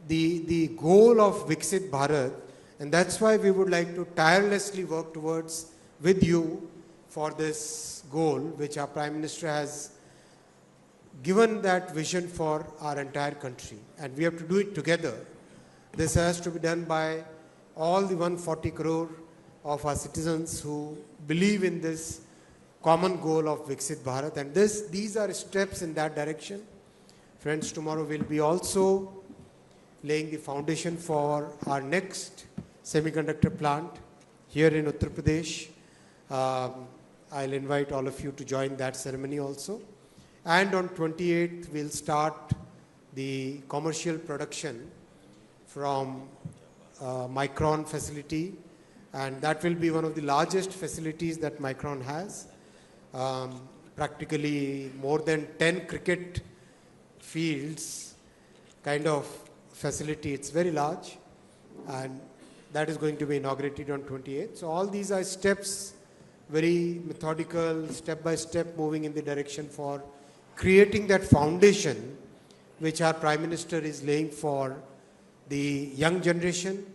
the goal of Viksit Bharat, and that's why we would like to tirelessly work towards with you for this goal, which our Prime Minister has given that vision for our entire country, and we have to do it together. This has to be done by all the 140 crore of our citizens who believe in this common goal of Viksit Bharat, and these are steps in that direction. Friends, tomorrow we'll be also laying the foundation for our next semiconductor plant here in Uttar Pradesh. I'll invite all of you to join that ceremony also. And on 28th, we'll start the commercial production from Micron facility, and that will be one of the largest facilities that Micron has. Practically more than 10 cricket fields kind of facility. It's very large, and that is going to be inaugurated on 28th. So all these are steps, very methodical, step by step, moving in the direction for creating that foundation which our Prime Minister is laying for the young generation,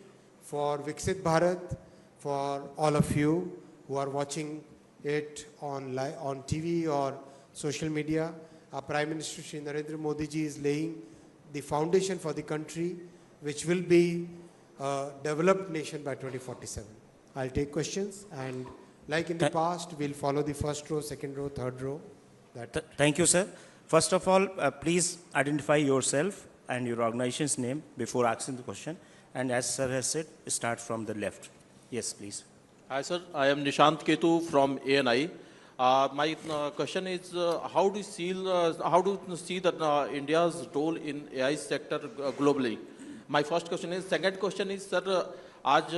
for Viksit Bharat, for all of you who are watching it on TV or social media. Our Prime Minister Shri Narendra Modi ji is laying the foundation for the country, which will be a developed nation by 2047. I'll take questions, and like in the past, we'll follow the first row, second row, third row. Thank you, sir. First of all, please identify yourself and your organization's name before asking the question. And as sir has said, start from the left. Yes, please. Hi, sir. I am Nishant Ketu from ANI. My question is, how do you see that India's role in AI sector globally? My first question is. Second question is, sir, आज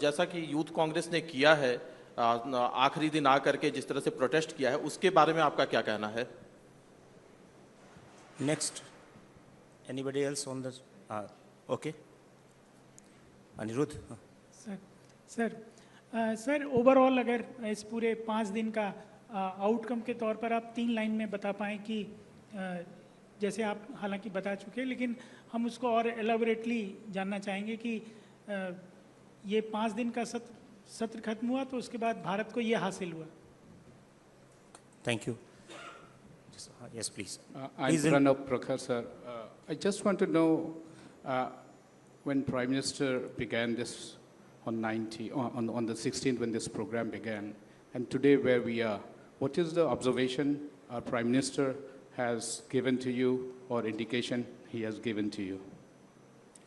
जैसा कि youth Congress ने किया है, आखिरी दिन आकर के जिस तरह से प्रोटेस्ट किया है, उसके बारे में आपका क्या कहना है? Next, anybody else on this? Okay. Anirudh. Sir overall अगर इस पूरे 5 दिन का आउटकम के तौर पर आप 3 लाइन में बता पाएँ कि जैसे आप हालांकि बता चुके हैं, लेकिन हम उसको और एलाबोरेटली जानना चाहेंगे कि ये 5 दिन का सत्र खत्म हुआ तो उसके बाद भारत को ये हासिल हुआ. Thank you. Yes, please. I'm Pranab Prakhar, sir. I just want to know when Prime Minister began this on the 16th when this program began, and today where we are, what is the observation our Prime Minister has given to you or indication he has given to you?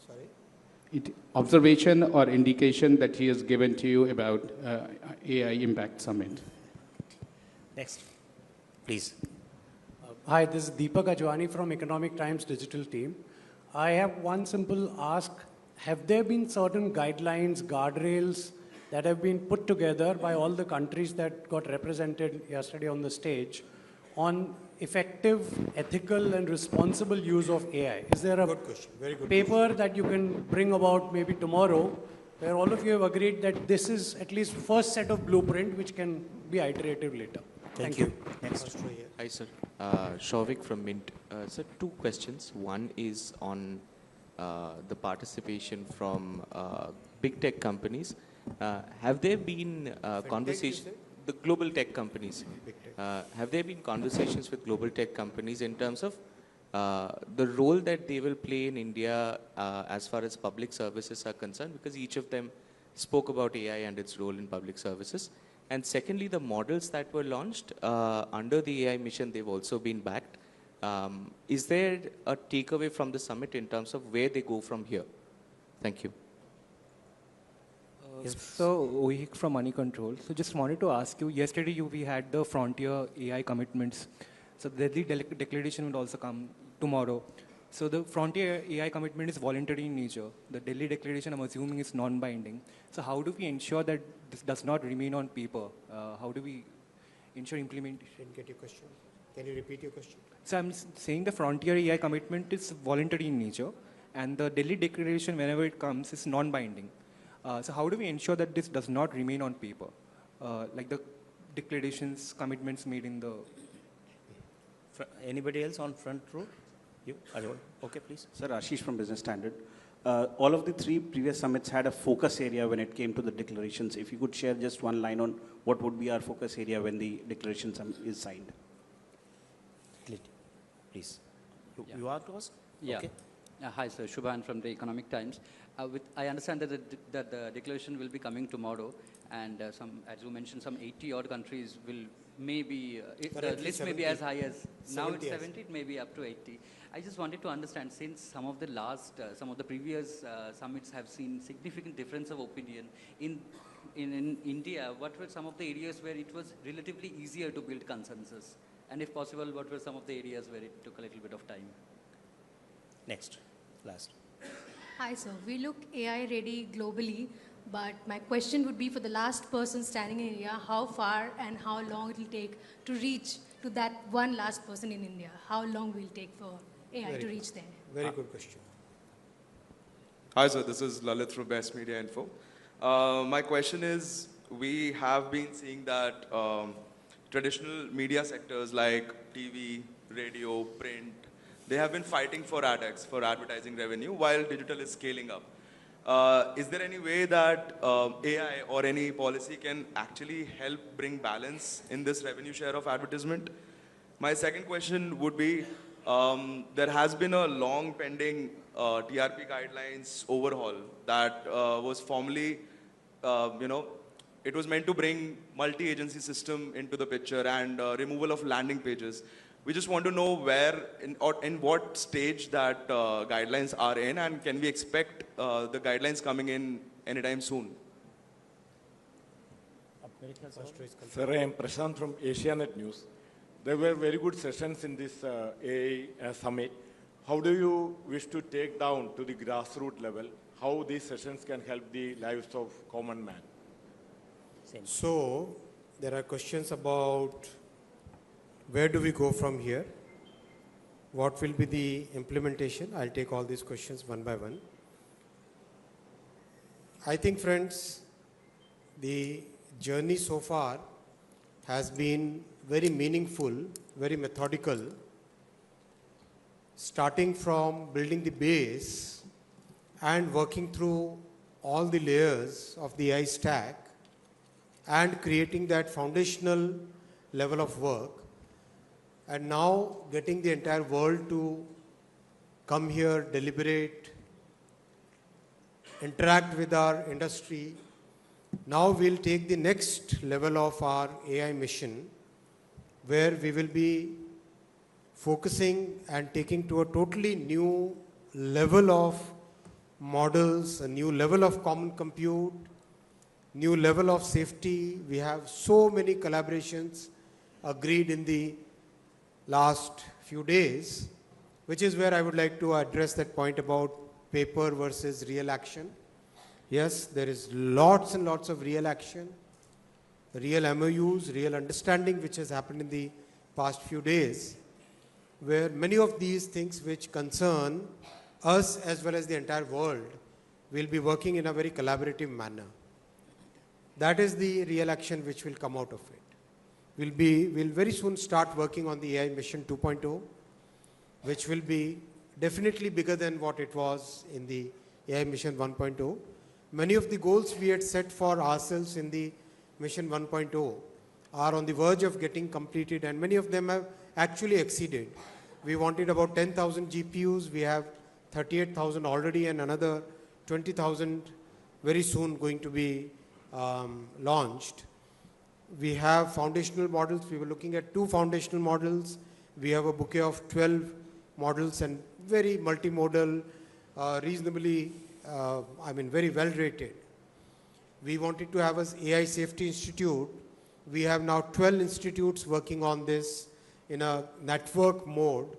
Sorry? Observation or indication that he has given to you about AI Impact Summit. Next, please. Hi, this is Deepak Ajwani from Economic Times Digital Team. I have one simple ask. Have there been certain guidelines, guardrails that have been put together by all the countries that got represented yesterday on the stage on effective, ethical and responsible use of AI? Is there a good question. Very good paper question. that you can bring about maybe tomorrow where all of you have agreed that this is at least first set of blueprint which can be iterative later? Thank you. Next. Hi, sir. Shavik from Mint. Sir, 2 questions. One is on the participation from big tech companies. Have there been conversations, the global tech companies, have there been conversations with global tech companies in terms of the role that they will play in India as far as public services are concerned? Because each of them spoke about AI and its role in public services. And secondly, the models that were launched under the AI mission, they've also been backed. Is there a takeaway from the summit in terms of where they go from here? Thank you. Yes. So, Ohik from Money Control. So, just wanted to ask you, yesterday we had the Frontier AI commitments. So, the Delhi declaration will also come tomorrow. So, the Frontier AI commitment is voluntary in nature. The Delhi declaration, I'm assuming, is non-binding. So, how do we ensure that this does not remain on paper? How do we ensure implementation? Didn't get your question. Can you repeat your question? So, I'm saying the Frontier AI commitment is voluntary in nature, and the Delhi declaration, whenever it comes, is non-binding. So how do we ensure that this does not remain on paper? Like the declarations, commitments made in the... Anybody else on front row? You? Okay, please. Sir, Ashish from Business Standard. all of the three previous summits had a focus area when it came to the declarations. If you could share just one line on what would be our focus area when the declaration is signed. Please. You are to ask? Yeah. Okay. Hi, sir. Shubhan from the Economic Times. I understand that the declaration will be coming tomorrow, and as you mentioned, some 80-odd countries will maybe, the list may be as high as, now it's 70, it may be up to 80. I just wanted to understand, since some of the previous summits have seen significant difference of opinion in India, what were some of the areas where it was relatively easier to build consensus? And if possible, what were some of the areas where it took a little bit of time? Next, last. Hi, sir. We look AI ready globally, but my question would be for the last person standing in India, how far and how long it will take to reach to that one last person in India? How long will it take for AI to reach there? Very good question. Hi, sir. This is Lalit from Best Media Info. My question is, we have been seeing that traditional media sectors like TV, radio, print, they have been fighting for AdX, for advertising revenue, while digital is scaling up. Is there any way that AI or any policy can actually help bring balance in this revenue share of advertisement? My second question would be, there has been a long pending TRP guidelines overhaul that was formally, it was meant to bring multi-agency system into the picture and removal of landing pages. We just want to know where, in what stage that guidelines are in, and can we expect the guidelines coming in anytime soon? Sir, I am Prashant from Asianet News. There were very good sessions in this AI summit. How do you wish to take down to the grassroots level how these sessions can help the lives of common man? So, there are questions about where do we go from here? What will be the implementation? I'll take all these questions one by one. I think, friends, the journey so far has been very meaningful, very methodical, starting from building the base and working through all the layers of the AI stack and creating that foundational level of work, and now getting the entire world to come here, deliberate, interact with our industry. Now we'll take the next level of our AI mission, where we will be focusing and taking to a totally new level of models, a new level of common compute, new level of safety. We have so many collaborations agreed in the last few days, which is where I would like to address that point about paper versus real action. Yes, there is lots and lots of real action, real MOUs, real understanding which has happened in the past few days, where many of these things which concern us as well as the entire world will be working in a very collaborative manner. That is the real action which will come out of it. We'll very soon start working on the AI Mission 2.0, which will be definitely bigger than what it was in the AI Mission 1.0. Many of the goals we had set for ourselves in the Mission 1.0 are on the verge of getting completed, and many of them have actually exceeded. We wanted about 10,000 GPUs. We have 38,000 already, and another 20,000 very soon going to be launched. We have foundational models. We were looking at 2 foundational models. We have a bouquet of 12 models and very multimodal, reasonably, very well rated. We wanted to have an AI Safety Institute. We have now 12 institutes working on this in a network mode.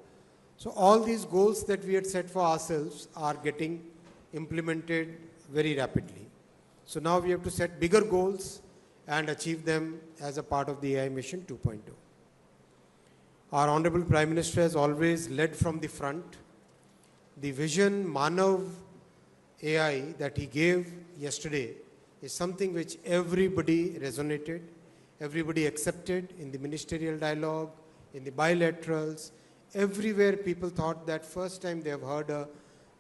So all these goals that we had set for ourselves are getting implemented very rapidly. So now we have to set bigger goals and achieve them as a part of the AI Mission 2.0. Our Honorable Prime Minister has always led from the front. The vision, Manav AI, that he gave yesterday is something which everybody resonated, everybody accepted in the ministerial dialogue, in the bilaterals. Everywhere people thought that first time they have heard a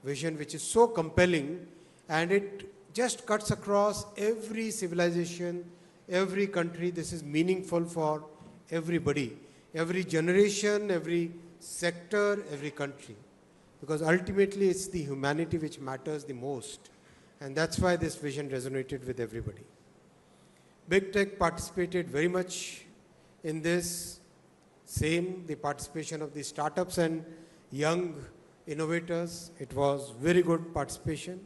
vision which is so compelling, and it just cuts across every civilization, every country. This is meaningful for everybody, every generation, every sector, every country. Because ultimately it's the humanity which matters the most. And that's why this vision resonated with everybody. Big tech participated very much in this. Same, the participation of the startups and young innovators. It was very good participation.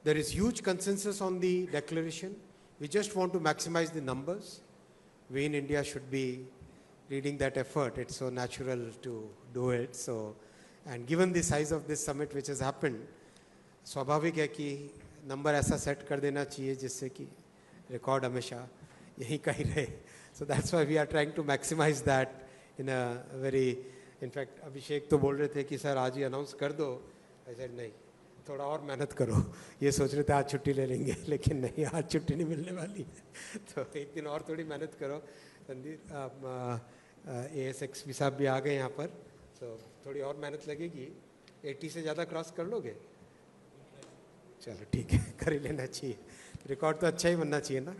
There is huge consensus on the declaration. We just want to maximize the numbers. We in India should be leading that effort. It's so natural to do it. So, and given the size of this summit which has happened, स्वाभाविक है कि number ऐसा set कर देना चाहिए जिससे कि record हमेशा यहीं कहीं रहे. So that's why we are trying to maximize that in a very, in fact, अभिषेक तो बोल रहे थे कि सर आज ही अनाउंस कर दो. I said नहीं, थोड़ा और मेहनत करो. ये सोच रहे थे आज छुट्टी ले लेंगे, लेकिन नहीं, आज छुट्टी नहीं मिलने वाली है. तो एक दिन और थोड़ी मेहनत करो. रणधीर ASX साहब भी आ गए यहाँ पर. तो थोड़ी और मेहनत लगेगी. 80 से ज़्यादा क्रॉस कर लोगे? चलो ठीक है, कर ही लेना चाहिए. रिकॉर्ड तो अच्छा ही बनना चाहिए ना.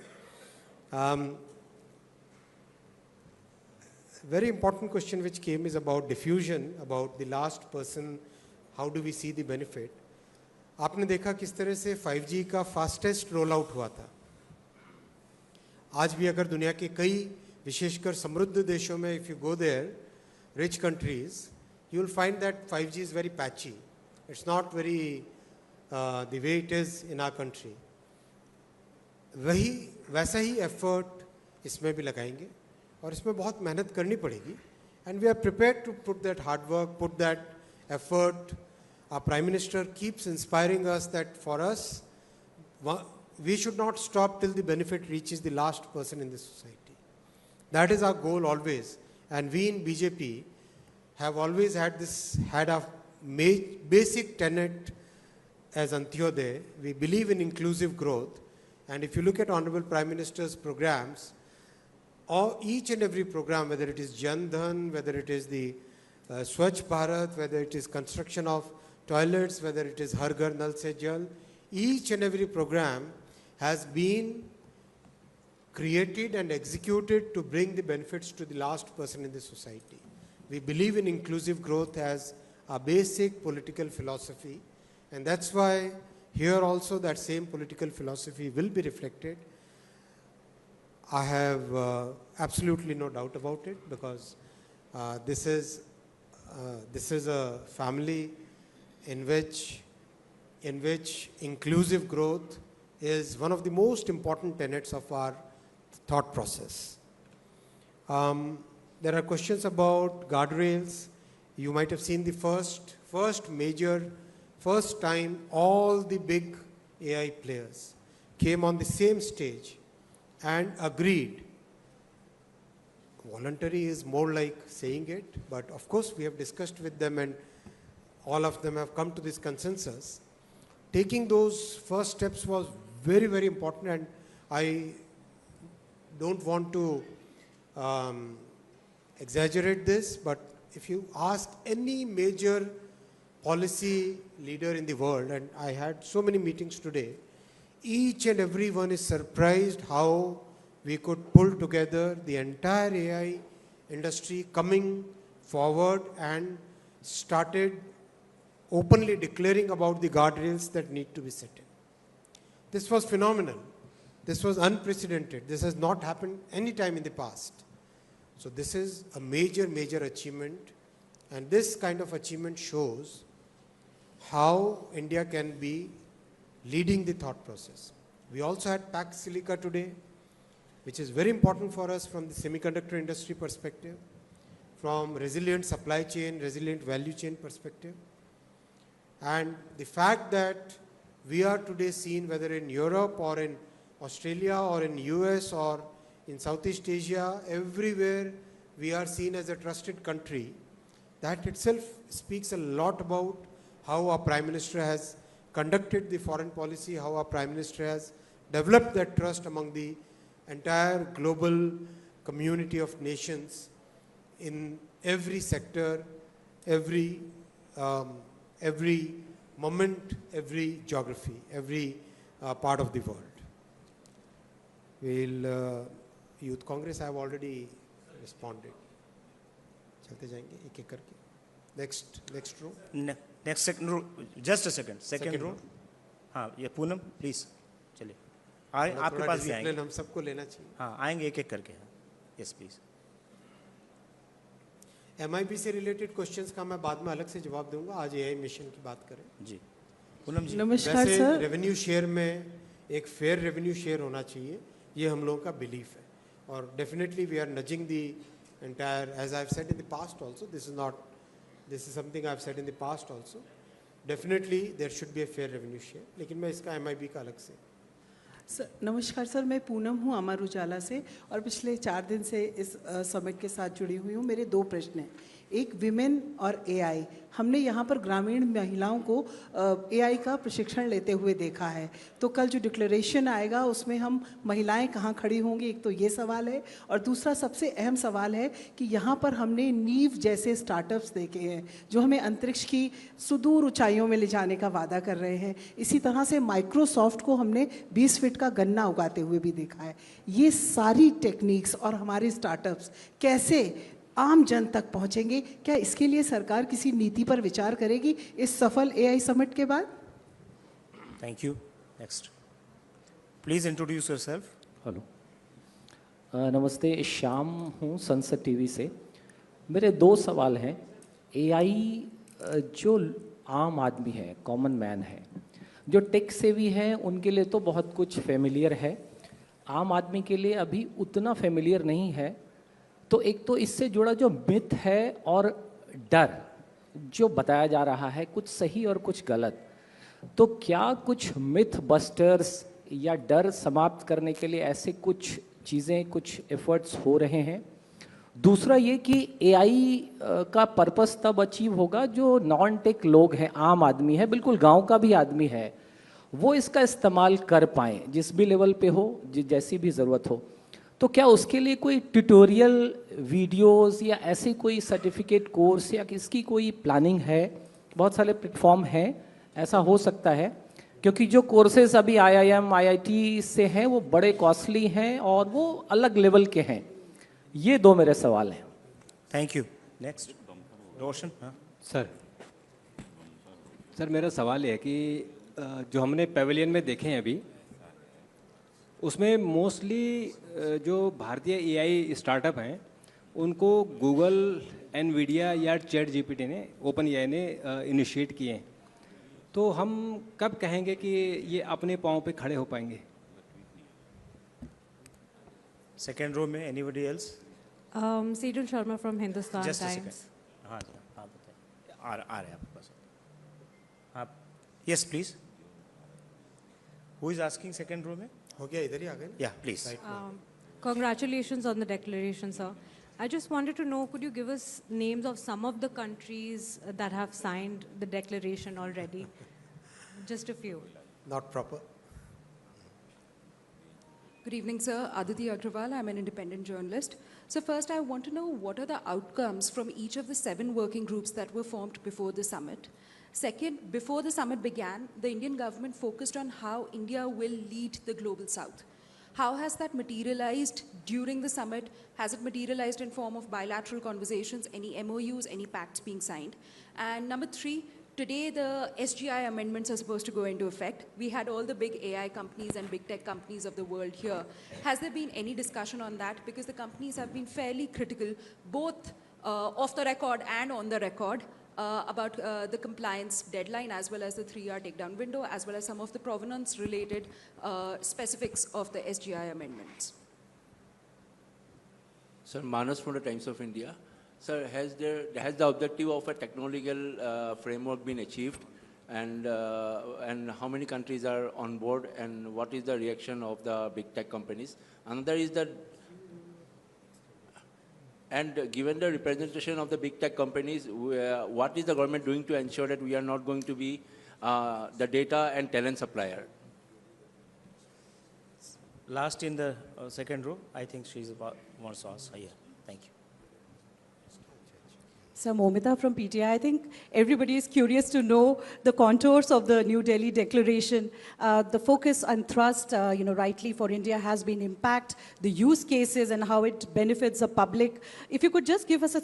Very important question which came is about diffusion, about the last person, how do we see the benefit. आपने देखा किस तरह से 5G का फास्टेस्ट रोल आउट हुआ था. आज भी अगर दुनिया के कई विशेषकर समृद्ध देशों में if you go there, rich countries, you will find that 5G is very patchy. It's not very the way it is in our country. वैसा ही effort इसमें भी लगाएंगे और इसमें बहुत मेहनत करनी पड़ेगी. And we are prepared to put that hard work, put that effort. Our Prime Minister keeps inspiring us that for us, we should not stop till the benefit reaches the last person in the society. That is our goal always. And we in BJP have always had a basic tenet as Antyodaya. We believe in inclusive growth. And if you look at Honorable Prime Minister's programs, each and every program, whether it is Jan Dhan, whether it is the Swachh Bharat, whether it is construction of toilets, whether it is Har Ghar Nal Se Jal, each and every program has been created and executed to bring the benefits to the last person in the society. We believe in inclusive growth as a basic political philosophy, and that's why here also that same political philosophy will be reflected. I have absolutely no doubt about it, because this is a family in which inclusive growth is one of the most important tenets of our thought process. There are questions about guardrails. You might have seen the first time all the big AI players came on the same stage and agreed. Voluntary is more like saying it, but of course we have discussed with them and all of them have come to this consensus. Taking those first steps was very, very important, and I don't want to exaggerate this, but if you ask any major policy leader in the world, and I had so many meetings today, each and every one is surprised how we could pull together the entire AI industry coming forward and started openly declaring about the guardrails that need to be set in. This was phenomenal. This was unprecedented. This has not happened any time in the past. So this is a major, major achievement, and this kind of achievement shows how India can be leading the thought process. We also had Pax Silica today, which is very important for us from the semiconductor industry perspective, from resilient supply chain, resilient value chain perspective. And the fact that we are today seen, whether in Europe or in Australia or in US or in Southeast Asia, everywhere we are seen as a trusted country, that itself speaks a lot about how our Prime Minister has conducted the foreign policy, how our Prime Minister has developed that trust among the entire global community of nations in every sector, every moment, every geography, every part of the world. We'll, Youth Congress, I have already responded. चलते जाएंगे एक एक करके. Next row. Next second row, just a second. Second row. हाँ, ये Poonam, please. चलिए. आपके पास भी आएंगे. हम सबको लेना चाहिए. हाँ, आएंगे एक एक करके. Yes, please. MIP से रिलेटेड क्वेश्चंस का मैं बाद में अलग से जवाब दूंगा. आज AI मिशन की बात करें. जी. पूनम जी. नमस्कार सर. रेवेन्यू शेयर में एक फेयर रेवेन्यू शेयर होना चाहिए. ये हम लोगों का बिलीफ है. और definitely we are nudging the entire, as I've said in the past also, this is something I've said in the past also. Definitely there should be a fair revenue share. लेकिन मैं इसका MIB का अलग से. Sir नमस्कार sir, मैं पूनम हूँ अमर उजाला से और पिछले 4 दिन से इस समिट के साथ जुड़ी हुई हूँ. मेरे 2 प्रश्न हैं. एक विमेन और AI. हमने यहाँ पर ग्रामीण महिलाओं को AI का प्रशिक्षण लेते हुए देखा है. तो कल जो डिक्लेरेशन आएगा उसमें हम महिलाएं कहाँ खड़ी होंगी, एक तो ये सवाल है. और दूसरा सबसे अहम सवाल है कि यहाँ पर हमने नीव जैसे स्टार्टअप्स देखे हैं जो हमें अंतरिक्ष की सुदूर ऊंचाइयों में ले जाने का वादा कर रहे हैं. इसी तरह से माइक्रोसॉफ्ट को हमने 20 फीट का गन्ना उगाते हुए भी देखा है. ये सारी टेक्निक्स और हमारे स्टार्टअप्स कैसे आम जन तक पहुंचेंगे? क्या इसके लिए सरकार किसी नीति पर विचार करेगी इस सफल AI समिट के बाद? Thank you. Next. Please introduce yourself. Hello. नमस्ते, श्याम हूँ संसद टीवी से. मेरे 2 सवाल हैं. AI जो आम आदमी है, कॉमन मैन है, जो टेक सेवी है, उनके लिए तो बहुत कुछ फेमिलियर है. आम आदमी के लिए अभी उतना फेमिलियर नहीं है. तो एक तो इससे जुड़ा जो मिथ है और डर जो बताया जा रहा है, कुछ सही और कुछ गलत, तो क्या कुछ मिथ बस्टर्स या डर समाप्त करने के लिए ऐसे कुछ चीज़ें, कुछ एफर्ट्स हो रहे हैं? दूसरा ये कि AI का पर्पस तब अचीव होगा जो नॉन टेक लोग हैं, आम आदमी है, बिल्कुल गांव का भी आदमी है, वो इसका इस्तेमाल कर पाएँ, जिस भी लेवल पे हो, जैसी भी ज़रूरत हो. तो क्या उसके लिए कोई ट्यूटोरियल वीडियोस या ऐसे कोई सर्टिफिकेट कोर्स या किसकी कोई प्लानिंग है? बहुत सारे प्लेटफॉर्म हैं, ऐसा हो सकता है, क्योंकि जो कोर्सेज अभी IIM IIT से हैं वो बड़े कॉस्टली हैं और वो अलग लेवल के हैं. ये 2 मेरे सवाल हैं. Thank you. नेक्स्ट रोशन. हाँ सर मेरा सवाल है कि जो हमने पेविलियन में देखे हैं अभी, उसमें मोस्टली जो भारतीय AI स्टार्टअप हैं उनको गूगल, एनवीडिया या चैट GPT ने, ओपन AI ने इनिशिएट किए हैं. तो हम कब कहेंगे कि ये अपने पाँव पे खड़े हो पाएंगे? सेकेंड रो में एनीबडी एल्स? सीडल शर्मा फ्रॉम हिंदुस्तान टाइम्स. हाँ बताइए. आ रहे हैं आपके पास. आप yes please. Who is asking second row में? हो गया, इधर ही आ गए. Yeah, please. Congratulations on the declaration, sir. I just wanted to know, could you give us names of some of the countries that have signed the declaration already? Just a few. Not proper. Good evening, sir. Aditi Agrawal. I'm an independent journalist. So first, I want to know what are the outcomes from each of the 7 working groups that were formed before the summit. Second, before the summit began, the Indian government focused on how India will lead the global south. How has that materialized during the summit? Has it materialized in form of bilateral conversations, any MOUs, any pacts being signed? And number 3, today the SGI amendments are supposed to go into effect. We had all the big AI companies and big tech companies of the world here. Has there been any discussion on that? Because the companies have been fairly critical, both off the record and on the record, about the compliance deadline as well as the 3-hour takedown window, as well as some of the provenance-related specifics of the SGI amendments. Sir, Manas from the Times of India. Sir, has the objective of a technological framework been achieved, and how many countries are on board, and what is the reaction of the big tech companies? Another is that, and given the representation of the big tech companies, what is the government doing to ensure that we are not going to be the data and talent supplier? Last in the second row, I think she's about wants to ask. Yeah, thank you. So Momita from PTI, I think everybody is curious to know the contours of the New Delhi Declaration. The focus and thrust, rightly for India has been impact, the use cases and how it benefits the public. If you could just give us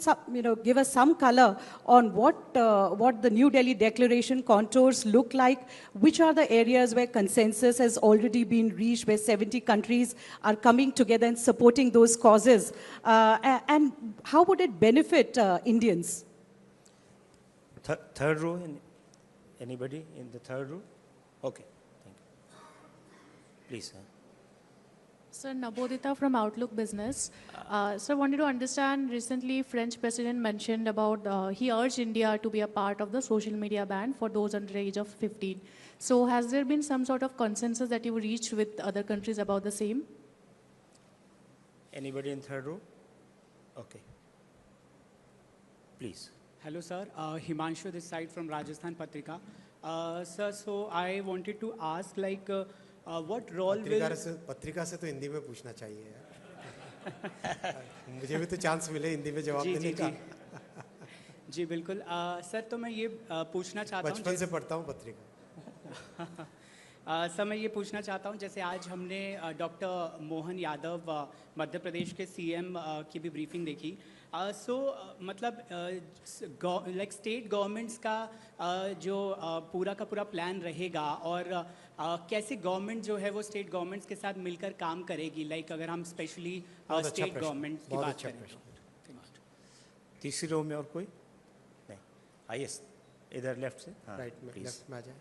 give us some color on what the New Delhi Declaration contours look like, which are the areas where consensus has already been reached, where 70 countries are coming together and supporting those causes, and how would it benefit Indians? Third row, anybody in the third row? Okay, thank you. Please. Sir, Nabodita from Outlook Business. Sir, wanted to understand, recently French President mentioned about, he urged India to be a part of the social media ban for those under the age of 15. So has there been some sort of consensus that you reached with other countries about the same? Anybody in third row? Okay. Please. Hello, sir. Himanshu this side from Rajasthan Patrika. Sir, so I wanted to ask, what role पत्रिका से तो हिंदी में पूछना चाहिए यार। मुझे भी तो चांस मिले हिंदी में जवाब देने का। जी बिल्कुल। सर, तो मैं ये पूछना चाहता हूँ। बचपन से पढ़ता हूँ पत्रिका। सर, मैं ये पूछना चाहता हूँ, जैसे आज हमने डॉक्टर मोहन यादव मध्य प्रदेश के सीएम की भी ब्रीफिंग देखी। मतलब स्टेट गवर्नमेंट्स का जो पूरा का पूरा प्लान रहेगा और कैसे गवर्नमेंट जो है वो स्टेट गवर्नमेंट्स के साथ मिलकर काम करेगी, अगर हम स्पेशली स्टेट गवर्नमेंट की बात करें। तीसरी रो में और कोई नहीं? आइए इधर लेफ्ट से। राइट में, लेफ्ट में आ जाए।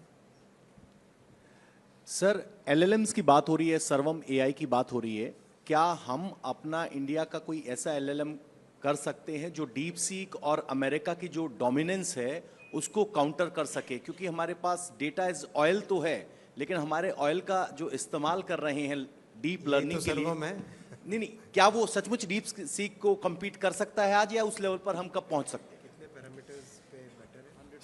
सर, LLMs की बात हो रही है, सर्वम AI की बात हो रही है। क्या हम अपना इंडिया का कोई ऐसा LLM कर सकते हैं जो डीप सीक और अमेरिका की जो डोमिनेंस है उसको काउंटर कर सके? क्योंकि हमारे पास डेटा इज ऑयल तो है, लेकिन हमारे ऑयल का जो इस्तेमाल कर रहे हैं डीप लर्निंग के लिए, नहीं, क्या वो सचमुच डीप सीक को compete कर सकता है आज, या उस लेवल पर हम कब पहुंच सकते हैं?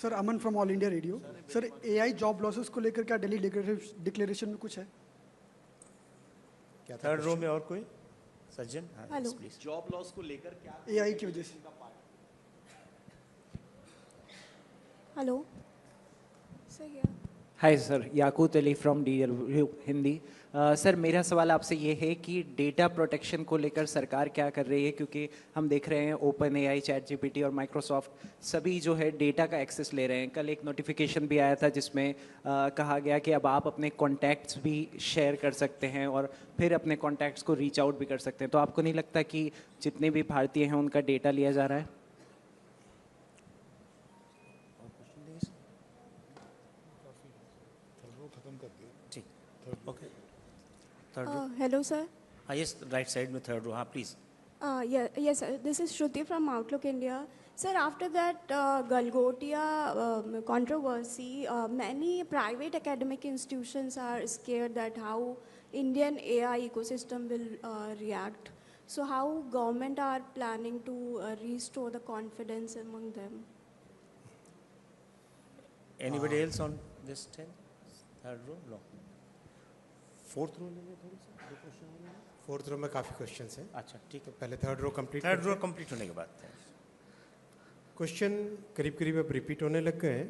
Sir, Aman from all India radio. Sir, AI job losses को लेकर क्या दिल्ली डिक्लेरेशन में कुछ है? थर्ड रो में और कोई? सज्जन, हेलो। प्लीज। जॉब लॉस को लेकर क्या AI की वजह से? Hello sir. Hi sir, Yakut Ali from DL Hindi. Sir, मेरा सवाल आपसे ये है कि डेटा प्रोटेक्शन को लेकर सरकार क्या कर रही है, क्योंकि हम देख रहे हैं ओपन AI, ChatGPT और माइक्रोसॉफ्ट सभी जो है डेटा का एक्सेस ले रहे हैं। कल एक नोटिफिकेशन भी आया था जिसमें कहा गया कि अब आप अपने कॉन्टैक्ट्स भी शेयर कर सकते हैं और फिर अपने कॉन्टैक्ट्स को रीच आउट भी कर सकते हैं। तो आपको नहीं लगता कि जितने भी भारतीय हैं उनका डेटा लिया जा रहा है? Okay. Hello, sir. Yes, right side में third row. हाँ, please. Yes, sir. This is Shruti from Outlook India. Sir, after that Galgotia controversy, many private academic institutions are scared that how Indian AI ecosystem will react. So how government are planning to restore the confidence among them? Anybody else on this third row? No. Fourth row लेंगे थोड़ी सी। Fourth row में काफ़ी questions हैं। अच्छा, ठीक है। पहले third row complete. Third row complete होने के बाद क्वेश्चन करीब करीब अब रिपीट होने लग गए हैं।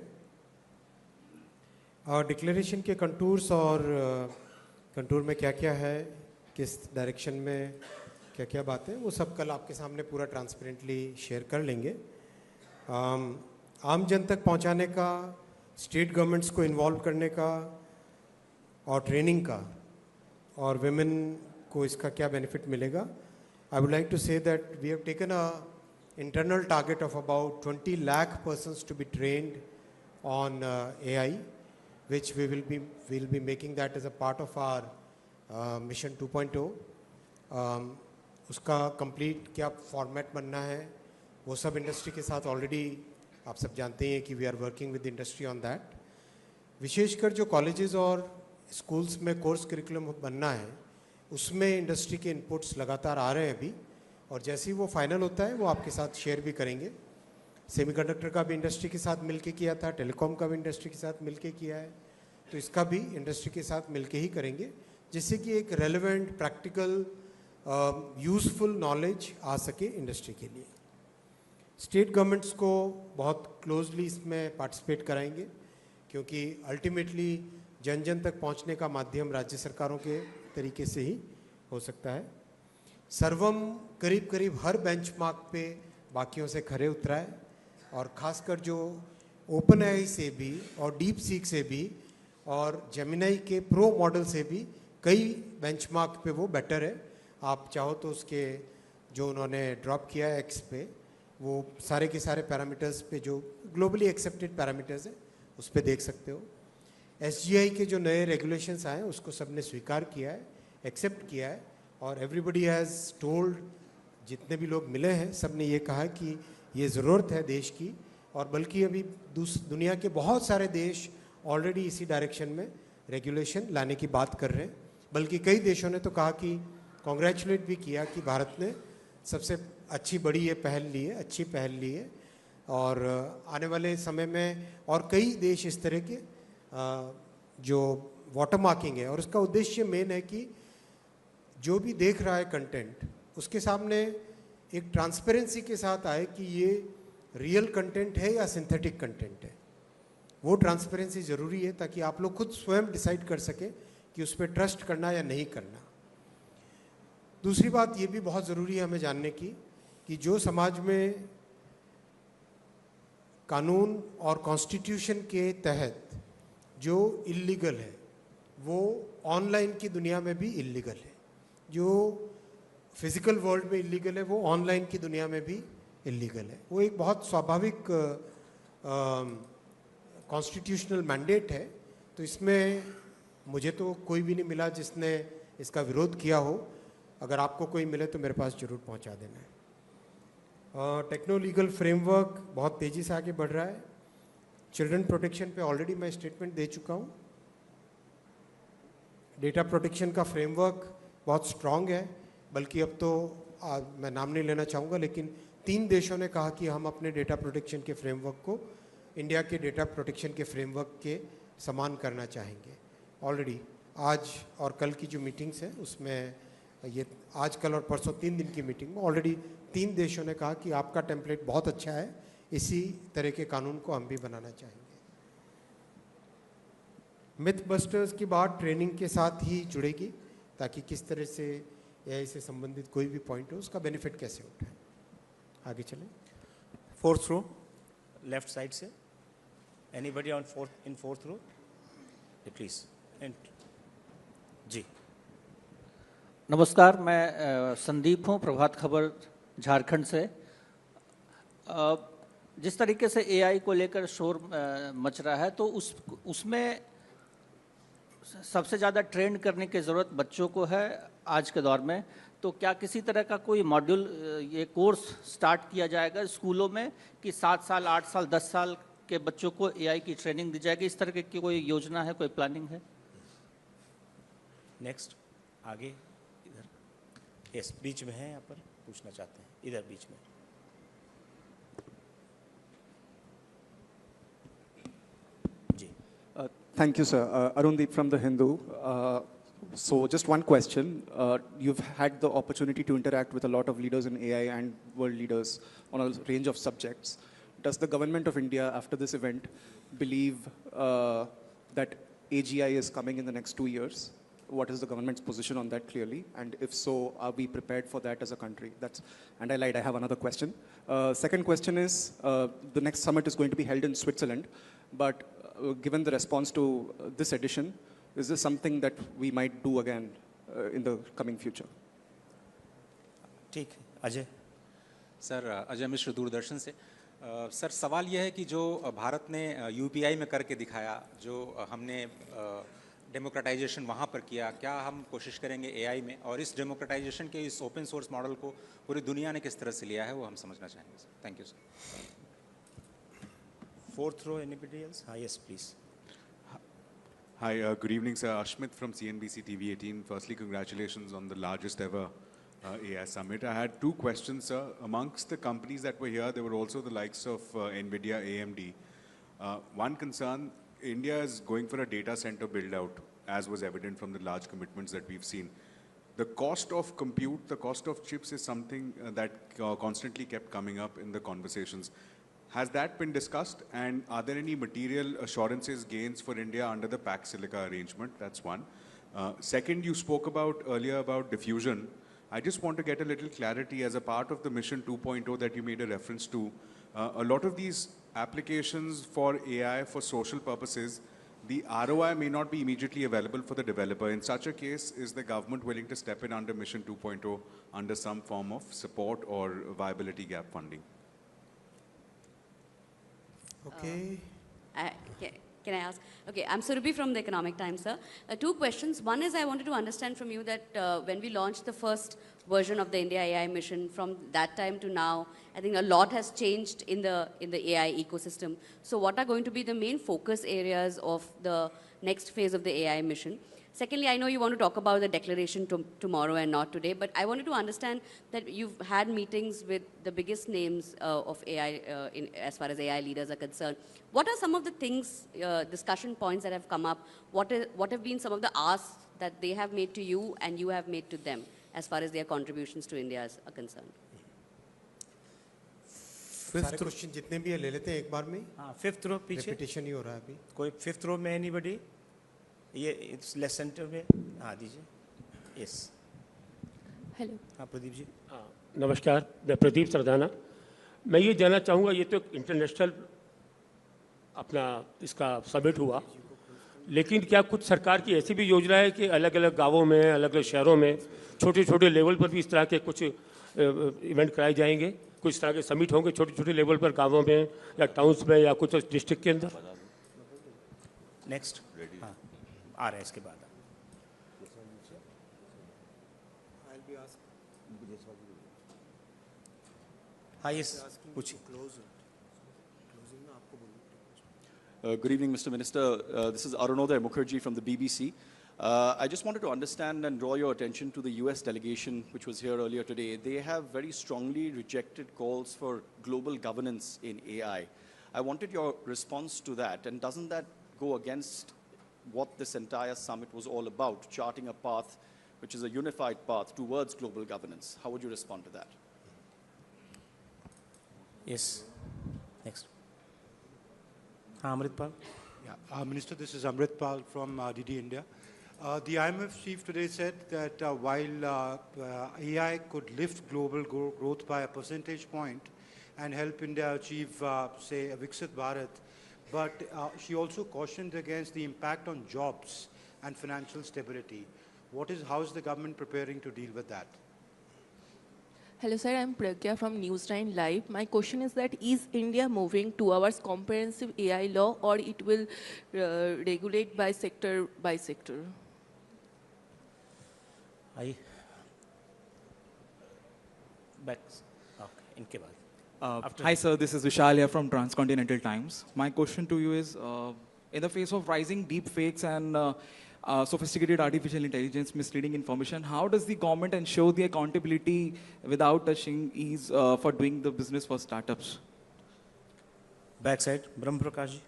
और डिक्लेरेशन के कंटूर्स और कंटूर में क्या क्या है, किस डायरेक्शन में क्या क्या बातें, वो सब कल आपके सामने पूरा ट्रांसपेरेंटली शेयर कर लेंगे। आम जन तक पहुंचाने का, स्टेट गवर्नमेंट्स को इन्वॉल्व करने का और ट्रेनिंग का, और विमेन को इसका क्या बेनिफिट मिलेगा। I would like to say that we have taken a internal target of about 20 lakh persons to be trained on AI, which we will be making that as a part of our mission 2.0. उसका complete क्या format बनना है वो सब industry के साथ already आप सब जानते हैं कि we are working with industry on that. विशेषकर जो कॉलेजेस और स्कूल्स में कोर्स करिकुलम बनना है उसमें इंडस्ट्री के इनपुट्स लगातार आ रहे हैं अभी, और जैसे ही वो फाइनल होता है वो आपके साथ शेयर भी करेंगे। सेमीकंडक्टर का भी इंडस्ट्री के साथ मिलके किया था, टेलीकॉम का भी इंडस्ट्री के साथ मिलके किया है, तो इसका भी इंडस्ट्री के साथ मिलके ही करेंगे, जिससे कि एक रेलेवेंट प्रैक्टिकल यूज़फुल नॉलेज आ सके इंडस्ट्री के लिए। स्टेट गवर्नमेंट्स को बहुत क्लोजली इसमें पार्टिसिपेट कराएंगे, क्योंकि अल्टीमेटली जन जन तक पहुंचने का माध्यम राज्य सरकारों के तरीके से ही हो सकता है। सर्वम करीब करीब हर बेंचमार्क पे बाकियों से खरे उतरा है, और ख़ासकर जो ओपन एआई से भी और डीप सीक से भी और जेमिनाई के प्रो मॉडल से भी कई बेंचमार्क पे वो बेटर है। आप चाहो तो उसके जो उन्होंने ड्रॉप किया है एक्स पे, वो सारे के सारे पैरामीटर्स पे जो ग्लोबली एक्सेप्टेड पैरामीटर्स हैं उस पे देख सकते हो। एसजीआई के जो नए रेगुलेशंस आए उसको सबने स्वीकार किया है, एक्सेप्ट किया है, और एवरीबडी हैज़ टोल्ड, जितने भी लोग मिले हैं सब ने ये कहा कि ये ज़रूरत है देश की, और बल्कि अभी दुनिया के बहुत सारे देश ऑलरेडी इसी डायरेक्शन में रेगुलेशन लाने की बात कर रहे हैं। बल्कि कई देशों ने तो कहा कि कॉन्ग्रेचुलेट भी किया कि भारत ने सबसे अच्छी बड़ी ये पहल ली है, अच्छी पहल ली है, और आने वाले समय में और कई देश इस तरह के जो वाटर मार्किंग है, और उसका उद्देश्य मेन है कि जो भी देख रहा है कंटेंट उसके सामने एक ट्रांसपेरेंसी के साथ आए कि ये रियल कंटेंट है या सिंथेटिक कंटेंट है। वो ट्रांसपेरेंसी ज़रूरी है ताकि आप लोग खुद स्वयं डिसाइड कर सकें कि उस पर ट्रस्ट करना या नहीं करना। दूसरी बात ये भी बहुत ज़रूरी है हमें जानने की कि जो समाज में कानून और कॉन्स्टिट्यूशन के तहत जो इल्लीगल है वो ऑनलाइन की दुनिया में भी इल्लीगल है, जो फिज़िकल वर्ल्ड में इल्लीगल है वो ऑनलाइन की दुनिया में भी इल्लीगल है। वो एक बहुत स्वाभाविक कॉन्स्टिट्यूशनल मैंडेट है। तो इसमें मुझे तो कोई भी नहीं मिला जिसने इसका विरोध किया हो। अगर आपको कोई मिले तो मेरे पास ज़रूर पहुंचा देना है। टेक्नो लीगल फ्रेमवर्क बहुत तेज़ी से आगे बढ़ रहा है। चिल्ड्रन प्रोटेक्शन पे ऑलरेडी मैं स्टेटमेंट दे चुका हूँ। डेटा प्रोटेक्शन का फ्रेमवर्क बहुत स्ट्रॉन्ग है, बल्कि अब तो मैं नाम नहीं लेना चाहूँगा, लेकिन 3 देशों ने कहा कि हम अपने डेटा प्रोटेक्शन के फ्रेमवर्क को इंडिया के डेटा प्रोटेक्शन के फ्रेमवर्क के समान करना चाहेंगे। ऑलरेडी आज और कल की जो मीटिंग्स हैं उसमें ये आज कल और परसों 3 दिन की मीटिंग में ऑलरेडी 3 देशों ने कहा कि आपका टेम्पलेट बहुत अच्छा है, इसी तरह के कानून को हम भी बनाना चाहेंगे। मिथ बस्टर्स की बात ट्रेनिंग के साथ ही जुड़ेगी, ताकि किस तरह से एआई से संबंधित कोई भी पॉइंट हो उसका बेनिफिट कैसे उठाए। आगे चलें। 4th रो लेफ्ट साइड से, anybody on fourth row please. जी नमस्कार, मैं संदीप हूँ, प्रभात खबर झारखंड से। जिस तरीके से एआई को लेकर शोर मच रहा है, तो उसमें सबसे ज़्यादा ट्रेंड करने की ज़रूरत बच्चों को है आज के दौर में। तो क्या किसी तरह का कोई मॉड्यूल, ये कोर्स स्टार्ट किया जाएगा स्कूलों में कि 7 साल, 8 साल, 10 साल के बच्चों को एआई की ट्रेनिंग दी जाएगी? इस तरह की कोई योजना है, कोई प्लानिंग है? नेक्स्ट आगे इधर, यस बीच में है, यहाँ पर पूछना चाहते हैं, इधर बीच में। जी thank you sir. Arundeep from the Hindu. So just one question. You've had the opportunity to interact with a lot of leaders in AI and world leaders on a range of subjects. Does the government of India, after this event, believe that AGI is coming in the next 2 years? What is the government's position on that clearly? And if so, are we prepared for that as a country? And I lied, I have another question. Second question is, the next summit is going to be held in Switzerland, but given the response to this edition, is this something that we might do again in the coming future? ठीक, Ajay. Sir, Ajay Mishra, Doordarshan से। Sir, सवाल यह है कि जो भारत ने UPI में करके दिखाया, जो हमने डेमोक्रेटाइजेशन वहाँ पर किया, क्या हम कोशिश करेंगे एआई में? और इस डेमोक्रेटाइजेशन के इस ओपन सोर्स मॉडल को पूरी दुनिया ने किस तरह से लिया है, वो हम समझना चाहेंगे sir. Thank you sir. 4th row, anybody else? Yes, please. Hi, good evening, sir. Ashmit from CNBC TV 18. Firstly, congratulations on the largest ever AI summit. I had 2 questions, sir. Amongst the companies that were here, there were also the likes of NVIDIA, AMD. One concern, India is going for a data center build out, as was evident from the large commitments that we've seen. the cost of compute, the cost of chips is something that constantly kept coming up in the conversations. Has that been discussed, and are there any material assurances, gains for India under the Pax Silica arrangement? That's one. Second, you spoke about earlier about diffusion. I just want to get a little clarity as a part of the Mission 2.0 that you made a reference to. A lot of these applications for AI for social purposes, the ROI may not be immediately available for the developer. In such a case, is the government willing to step in under Mission 2.0 under some form of support or viability gap funding? Okay. Can I ask? Okay, I'm Surabhi from the Economic Times, sir. Two questions. One is I wanted to understand from you that when we launched the first version of the India AI mission, from that time to now, I think a lot has changed in the AI ecosystem. So what are going to be the main focus areas of the next phase of the AI mission? Secondly, I know you want to talk about the declaration tomorrow and not today, but I wanted to understand that you've had meetings with the biggest names of AI, as far as AI leaders are concerned. What are some of the things, discussion points that have come up? What have been some of the asks that they have made to you and you have made to them as far as their contributions to India are concerned? सारे question जितने भी है ले लेते हैं एक बार में. हाँ, fifth row पीछे. Repetition ही हो रहा है अभी. कोई fifth row में anybody? ये इट्स लेस सेंटर में. हाँ दीजिए. Yes. हेलो. हाँ प्रदीप जी. नमस्कार, मैं प्रदीप सरदाना. मैं ये जानना चाहूँगा, ये तो इंटरनेशनल अपना इसका समिट हुआ, लेकिन क्या कुछ सरकार की ऐसी भी योजना है कि अलग अलग गांवों में, अलग अलग शहरों में, छोटे छोटे लेवल पर भी इस तरह के कुछ इवेंट कराए जाएंगे? कुछ इस तरह के समिट होंगे छोटे छोटे लेवल पर गांवों में या टाउन्स में या कुछ डिस्ट्रिक्ट के अंदर? नेक्स्ट. हाँ आ रहा है इसके बाद. हाँ यस पूछिए. Good evening, Mr. Minister. This is Arunodaya Mukherjee from the BBC. I just wanted to understand and draw your attention to the US delegation, which was here earlier today. They have very strongly rejected calls for global governance in AI. I wanted your response to that, and doesn't that go against what this entire summit was all about, charting a path which is a unified path towards global governance? How would you respond to that? Yes. Next. Amritpal. Yeah, Minister, this is Amritpal from DD India. The IMF chief today said that while AI could lift global growth by a percentage point and help India achieve, say, a Viksit Bharat, but she also cautioned against the impact on jobs and financial stability. How is the government preparing to deal with that? Hello sir, I'm Pragya from News9 Live. My question is that is India moving towards comprehensive AI law, or it will regulate by sector by sector? Back. Okay, inke baad. Hi sir, this is Vishalia from Transcontinental Times. My question to you is, in the face of rising deep fakes and sophisticated artificial intelligence misleading information, how does the government ensure the accountability without touching ease for doing the business for startups? Backside, Brahma Prakash ji.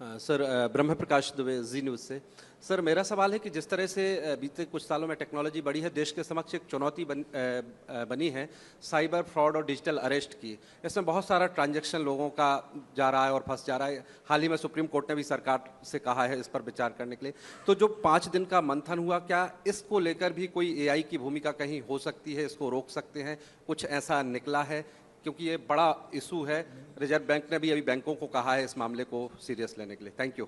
Sir Brahma Prakash Dubey ji news से. Sir मेरा सवाल है कि जिस तरह से बीते कुछ सालों में टेक्नोलॉजी बढ़ी है, देश के समक्ष एक चुनौती बनी है साइबर फ्रॉड और डिजिटल अरेस्ट की. इसमें बहुत सारा ट्रांजैक्शन लोगों का जा रहा है और फंस जा रहा है. हाल ही में सुप्रीम कोर्ट ने भी सरकार से कहा है इस पर विचार करने के लिए. तो जो 5 दिन का मंथन हुआ, क्या इसको लेकर भी कोई एआई की भूमिका कहीं हो सकती है? इसको रोक सकते हैं? कुछ ऐसा निकला है? क्योंकि ये बड़ा इशू है. रिजर्व बैंक ने भी अभी बैंकों को कहा है इस मामले को सीरियस लेने के लिए. Thank you.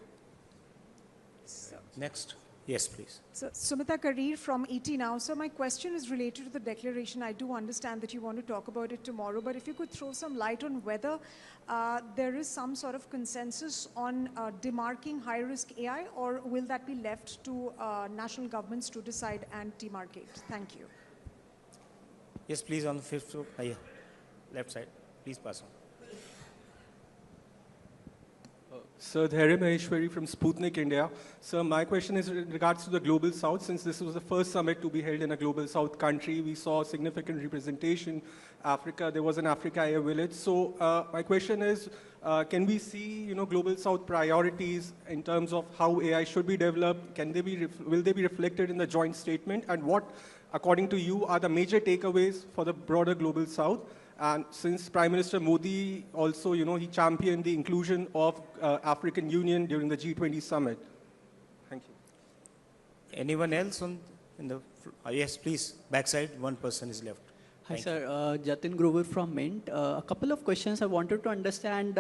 Next. Yes, please. So, Sumita Karir from ET Now. So my question is related to the declaration. I do understand that you want to talk about it tomorrow, but if you could throw some light on whether there is some sort of consensus on demarking high-risk AI, or will that be left to national governments to decide and demarcate? Thank you. Yes, please, on the 5th row. Left side. Please pass on. Sir, Dhairya Maheshwari from Sputnik India. Sir, my question is in regards to the Global South. Since this was the first summit to be held in a Global South country, we saw significant representation. Africa, there was an Africa AI village. So my question is, can we see, Global South priorities in terms of how AI should be developed? Will they be reflected in the joint statement? And what, according to you, are the major takeaways for the broader Global South? And since Prime Minister Modi also, he championed the inclusion of African Union during the G20 summit. Thank you. Anyone else yes, please. Backside, one person is left. Hi, sir. Jatin Grover from Mint. A couple of questions. I wanted to understand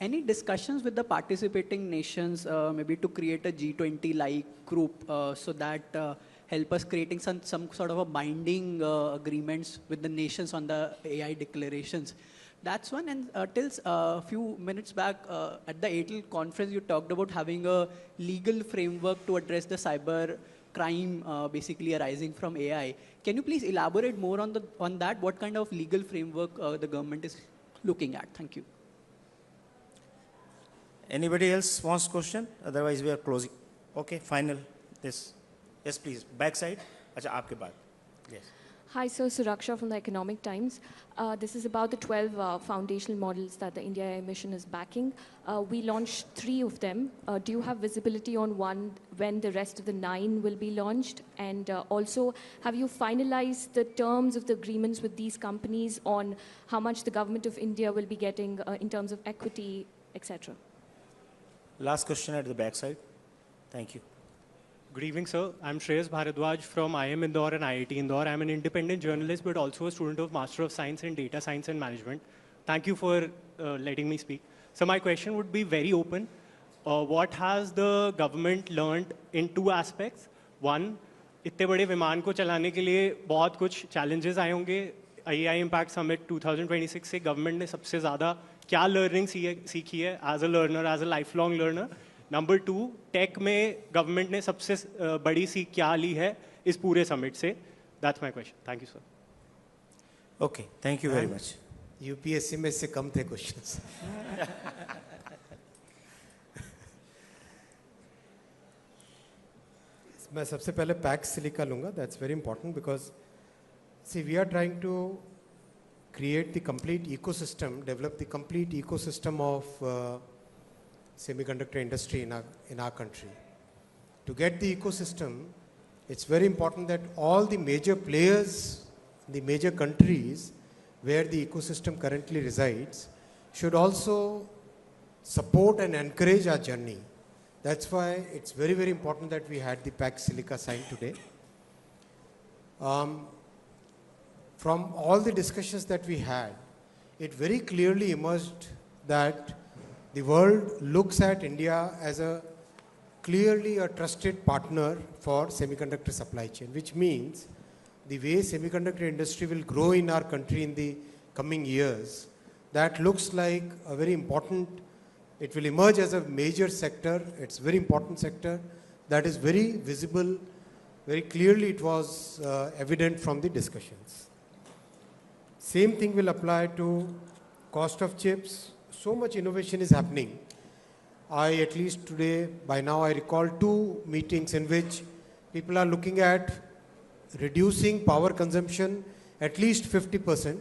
any discussions with the participating nations, maybe to create a G20-like group so that help us creating some sort of a binding agreements with the nations on the AI declarations. That's one. And till a few minutes back at the ATL conference, you talked about having a legal framework to address the cyber crime basically arising from AI. Can you please elaborate more on that? What kind of legal framework the government is looking at? Thank you. Anybody else wants question? Otherwise, we are closing. Okay, final. This. Yes, please. Backside. Acha, aapke baad. Yes. Hi, sir. Suraksha from the Economic Times. This is about the 12 foundational models that the India AI mission is backing. We launched 3 of them. Do you have visibility on when the rest of the 9 will be launched? And also, have you finalized the terms of the agreements with these companies on how much the government of India will be getting in terms of equity, etc.? Last question at the backside. Thank you. Good evening, sir. I'm Shreyas Bharadwaj from IIM Indore and IIT Indore. I'm an independent journalist, but also a student of Master of Science in Data Science and Management. Thank you for letting me speak. So my question would be very open. What has the government learned in 2 aspects? One, इतने बड़े विमान को चलाने के लिए बहुत कुछ challenges आए होंगे. AI Impact Summit 2026 से government ने सबसे ज़्यादा क्या learning सीखी है as a learner, as a lifelong learner? Number 2, take में गवर्नमेंट ने सबसे बड़ी सीख क्या ली है इस पूरे समिट से? That's my question. Thank you, sir. Okay, thank you very much. UPSC में से कम थे questions. मैं सबसे पहले Pax Silica लूँगा. That's very important because, see, we are trying to create the complete ecosystem, develop the complete ecosystem of semiconductor industry in our country. To get the ecosystem, it's very important that all the major players, the major countries where the ecosystem currently resides, should also support and encourage our journey. That's why it's very, very important that we had the Pax Silica signed today. From all the discussions that we had, it very clearly emerged that the world looks at India as clearly a trusted partner for semiconductor supply chain, which means the way semiconductor industry will grow in our country in the coming years, that looks like a very important, it will emerge as a major sector. It's a very important sector that is very visible, very clearly it was evident from the discussions. Same thing will apply to cost of chips. So much innovation is happening. At least today, by now, I recall 2 meetings in which people are looking at reducing power consumption at least 50%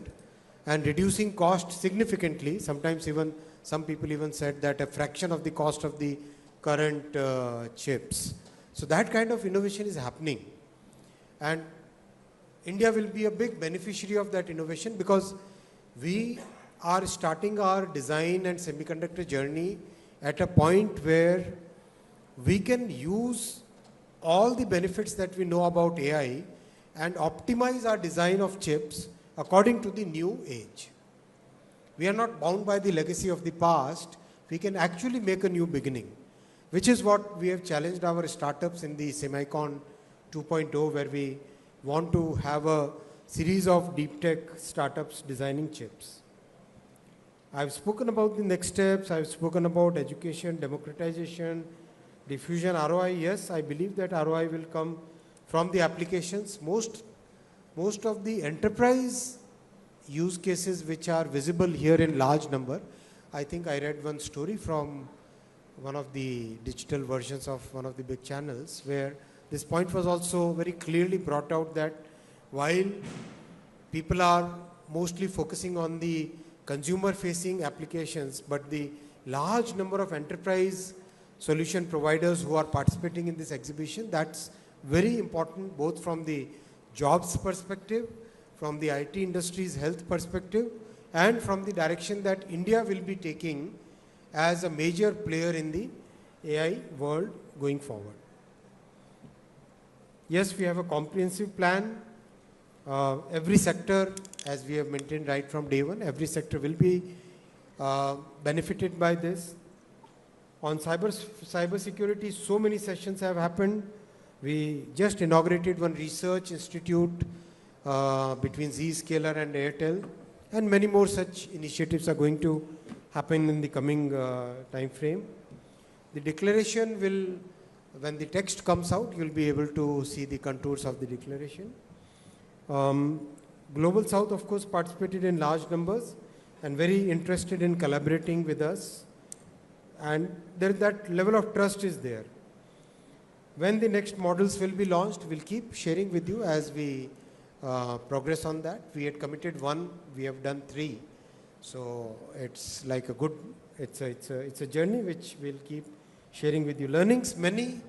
and reducing cost significantly. Sometimes even, some people even said that a fraction of the cost of the current chips. So that kind of innovation is happening. And India will be a big beneficiary of that innovation because we are starting our design and semiconductor journey at a point where we can use all the benefits that we know about AI and optimize our design of chips according to the new age. We are not bound by the legacy of the past. We can actually make a new beginning, which is what we have challenged our startups in the Semicon 2.0, where we want to have a series of deep tech startups designing chips. I've spoken about the next steps. I've spoken about education, democratization, diffusion, ROI. Yes, I believe that ROI will come from the applications. Most of the enterprise use cases which are visible here in large number. I think I read one story from one of the digital versions of one of the big channels, where this point was also very clearly brought out that while people are mostly focusing on the consumer-facing applications, but the large number of enterprise solution providers who are participating in this exhibition, that's very important both from the jobs perspective, from the IT industry's health perspective, and from the direction that India will be taking as a major player in the AI world going forward. Yes, we have a comprehensive plan. Every sector, as we have maintained right from day one, every sector will be benefited by this. On cyber security, so many sessions have happened. We just inaugurated one research institute between Zscaler and Airtel, and many more such initiatives are going to happen in the coming time frame. The declaration will, when the text comes out, you'll be able to see the contours of the declaration. Global South, of course, participated in large numbers and very interested in collaborating with us. And that level of trust is there. When the next models will be launched, we'll keep sharing with you as we progress on that. We had committed 1, we have done 3. So it's like a good, it's a journey which we'll keep sharing with you. Learnings, many.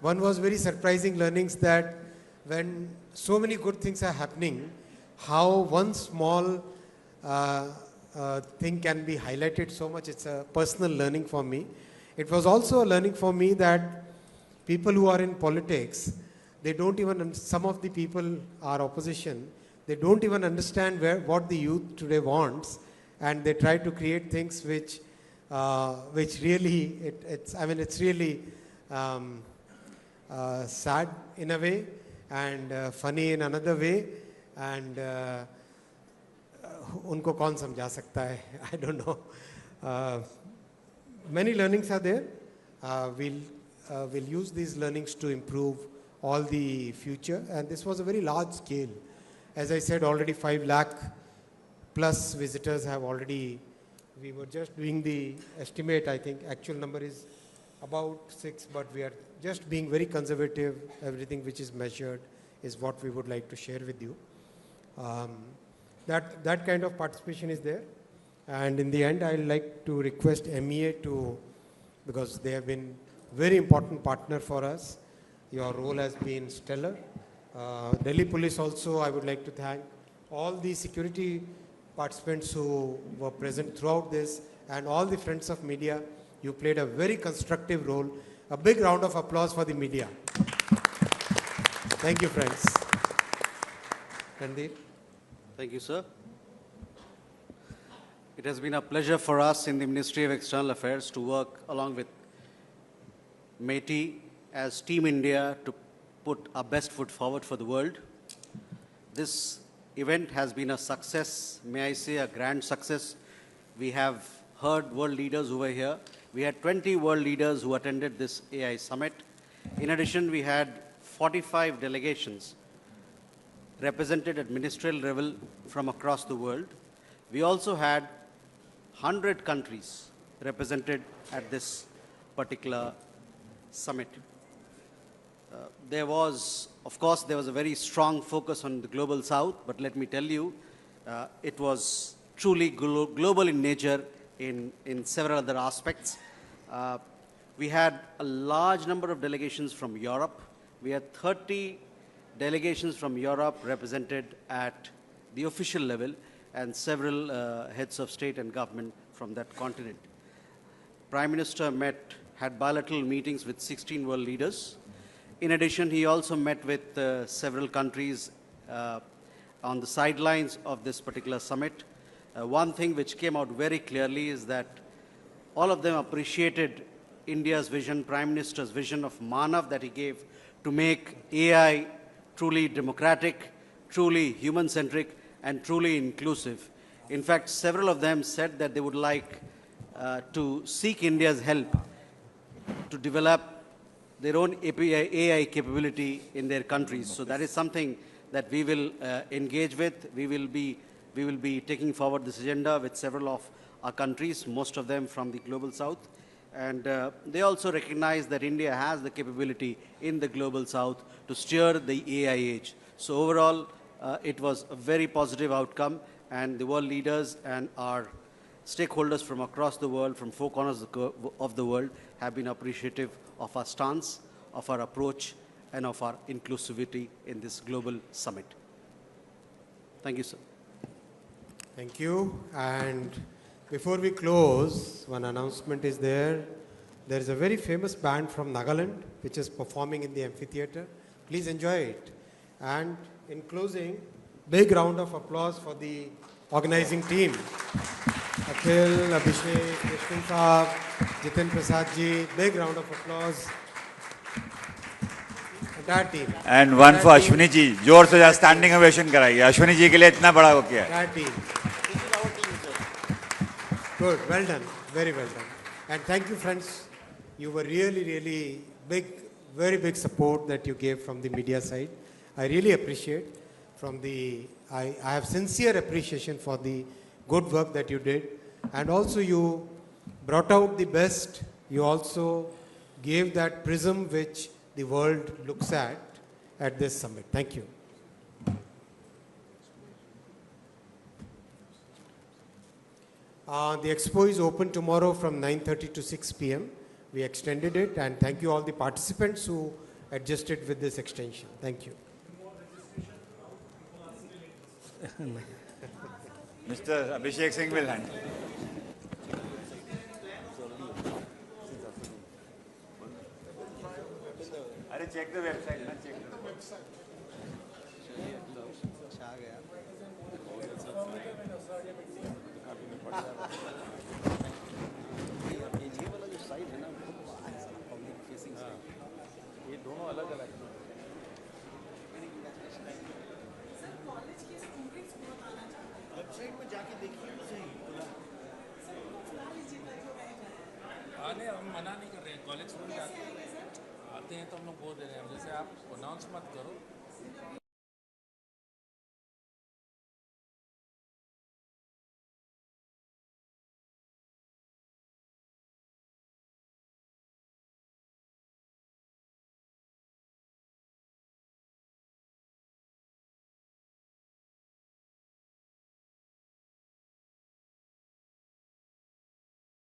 One was very surprising learnings that when so many good things are happening, how one small thing can be highlighted so much. It's a personal learning for me. It was also a learning for me that people who are in politics, they don't even, some of the people are opposition, they don't even understand what the youth today wants, and they try to create things which really, it's really sad in a way, and funny in another way, and उनको कौन समझा सकता है? I don't know. Many learnings are there. We'll use these learnings to improve all the future, and this was a very large scale. As I said, already 5 lakh plus visitors have already, we were just doing the estimate, I think actual number is about 6, but we are just being very conservative. Everything which is measured is what we would like to share with you. That kind of participation is there. And in the end, I'd like to request MEA to, because they have been very important partner for us. Your role has been stellar. Delhi Police also, I would like to thank all the security participants who were present throughout this, and all the friends of media. You played a very constructive role. A big round of applause for the media. Thank you, friends. Randeep. Thank you, sir. It has been a pleasure for us in the Ministry of External Affairs to work along with METI as Team India to put our best foot forward for the world. This event has been a success, may I say a grand success. We have heard world leaders who were here. We had 20 world leaders who attended this AI summit. In addition, we had 45 delegations represented at ministerial level from across the world. We also had 100 countries represented at this particular summit. There was, of course, there was a very strong focus on the Global South, but let me tell you, it was truly global in nature in several other aspects. We had a large number of delegations from Europe. We had 30 delegations from Europe represented at the official level, and several heads of state and government from that continent. Prime Minister had bilateral meetings with 16 world leaders. In addition, he also met with several countries on the sidelines of this particular summit. One thing which came out very clearly is that all of them appreciated India's vision, Prime Minister's vision of Manav that he gave to make AI truly democratic, truly human-centric, and truly inclusive. In fact, several of them said that they would like to seek India's help to develop their own AI capability in their countries. So that is something that we will engage with. We will be taking forward this agenda with several of our countries, most of them from the Global South. And they also recognize that India has the capability in the global south to steer the AI age. So overall, it was a very positive outcome, and the world leaders and our stakeholders from across the world, from four corners of the world, have been appreciative of our stance, of our approach, and of our inclusivity in this global summit. Thank you, sir. Thank you. And before we close, one announcement is there. There is a very famous band from Nagaland which is performing in the amphitheater. Please enjoy it. And in closing, big round of applause for the organizing team. Akhil, Abhishek, Vishnu Saab, Jitin Prasad ji, big round of applause. Entire team. And one for Ashwini ji. जोर से standing ovation कराइए. Ashwini ji के लिए इतना बड़ा हो गया. Entire team. Good, well done, very well done. And thank you, friends. You were really, really big, very big support that you gave from the media side. I really appreciate from the, I have sincere appreciation for the good work that you did. And also you brought out the best. You also gave that prism which the world looks at this summit. Thank you. The expo is open tomorrow from 9:30 to 6 p.m. We extended it, and thank you all the participants who adjusted with this extension. Thank you. Mr. Abhishek Singh will handle. Check the website. Check the website. ये दोनों अलग अलग website में जाके देखिए तो सही आने हम मना नहीं कर रहे हैं कॉलेज स्टूडेंट आते हैं तो हम लोग बोल दे रहे हैं जैसे आप अनाउंस मत करो